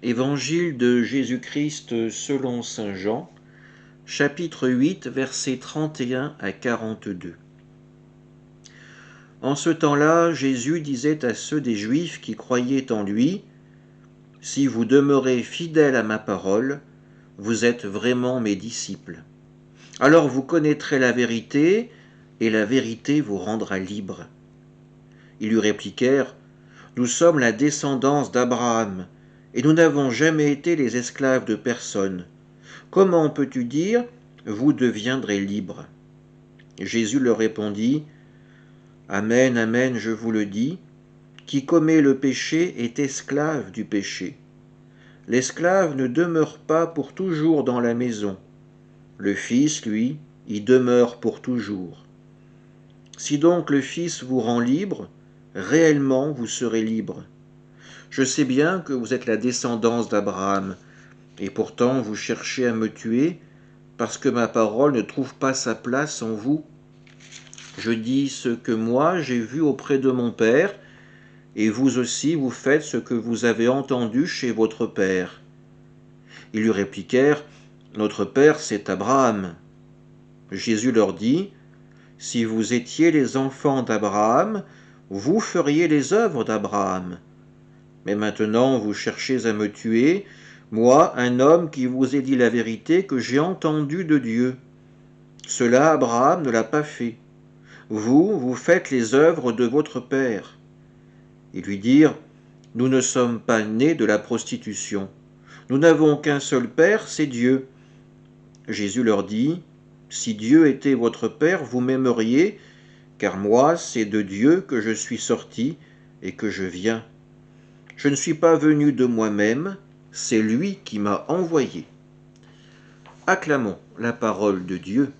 Évangile de Jésus-Christ selon saint Jean, chapitre 8, versets 31 à 42. En ce temps-là, Jésus disait à ceux des Juifs qui croyaient en lui, « Si vous demeurez fidèles à ma parole, vous êtes vraiment mes disciples. Alors vous connaîtrez la vérité, et la vérité vous rendra libres. » Ils lui répliquèrent, « Nous sommes la descendance d'Abraham, et nous n'avons jamais été les esclaves de personne. Comment peux-tu dire, vous deviendrez libres ?» Jésus leur répondit, « Amen, amen, je vous le dis, qui commet le péché est esclave du péché. L'esclave ne demeure pas pour toujours dans la maison. Le Fils, lui, y demeure pour toujours. Si donc le Fils vous rend libre, réellement vous serez libre. Je sais bien que vous êtes la descendance d'Abraham, et pourtant vous cherchez à me tuer, parce que ma parole ne trouve pas sa place en vous. Je dis ce que moi j'ai vu auprès de mon Père, et vous aussi vous faites ce que vous avez entendu chez votre Père. » Ils lui répliquèrent, « Notre Père, c'est Abraham. » Jésus leur dit, « Si vous étiez les enfants d'Abraham, vous feriez les œuvres d'Abraham. Mais maintenant vous cherchez à me tuer, moi, un homme qui vous ai dit la vérité que j'ai entendue de Dieu. Cela Abraham ne l'a pas fait. Vous faites les œuvres de votre père. » Ils lui dirent, « Nous ne sommes pas nés de la prostitution. Nous n'avons qu'un seul Père, c'est Dieu. » Jésus leur dit, « Si Dieu était votre Père, vous m'aimeriez, car moi, c'est de Dieu que je suis sorti et que je viens. Je ne suis pas venu de moi-même, c'est lui qui m'a envoyé. » Acclamons la parole de Dieu.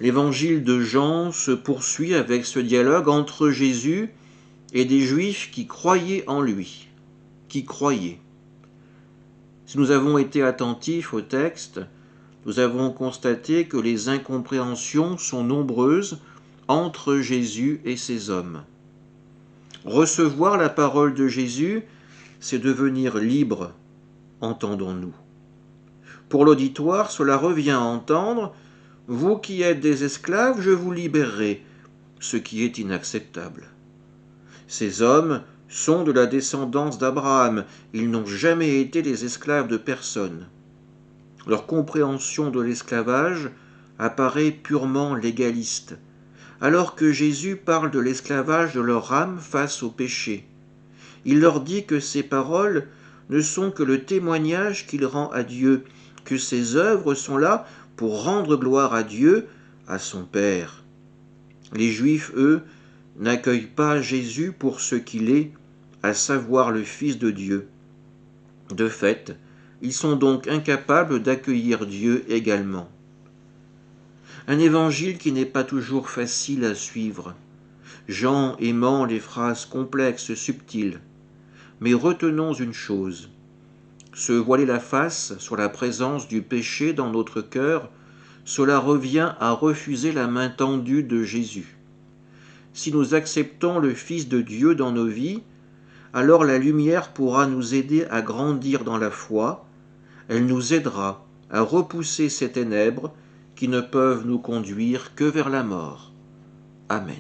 L'évangile de Jean se poursuit avec ce dialogue entre Jésus et des Juifs qui croyaient en lui, qui croyaient. Si nous avons été attentifs au texte, nous avons constaté que les incompréhensions sont nombreuses entre Jésus et ses hommes. Recevoir la parole de Jésus, c'est devenir libre, entendons-nous. Pour l'auditoire, cela revient à entendre « Vous qui êtes des esclaves, je vous libérerai », ce qui est inacceptable. Ces hommes sont de la descendance d'Abraham, ils n'ont jamais été les esclaves de personne. Leur compréhension de l'esclavage apparaît purement légaliste, alors que Jésus parle de l'esclavage de leur âme face au péché. Il leur dit que ces paroles ne sont que le témoignage qu'il rend à Dieu, que ses œuvres sont là pour rendre gloire à Dieu, à son Père. Les Juifs, eux, n'accueillent pas Jésus pour ce qu'il est, à savoir le Fils de Dieu. De fait, ils sont donc incapables d'accueillir Dieu également. Un évangile qui n'est pas toujours facile à suivre, Jean aimant les phrases complexes, subtiles. Mais retenons une chose, se voiler la face sur la présence du péché dans notre cœur, cela revient à refuser la main tendue de Jésus. Si nous acceptons le Fils de Dieu dans nos vies, alors la lumière pourra nous aider à grandir dans la foi, elle nous aidera à repousser ces ténèbres qui ne peuvent nous conduire que vers la mort. Amen.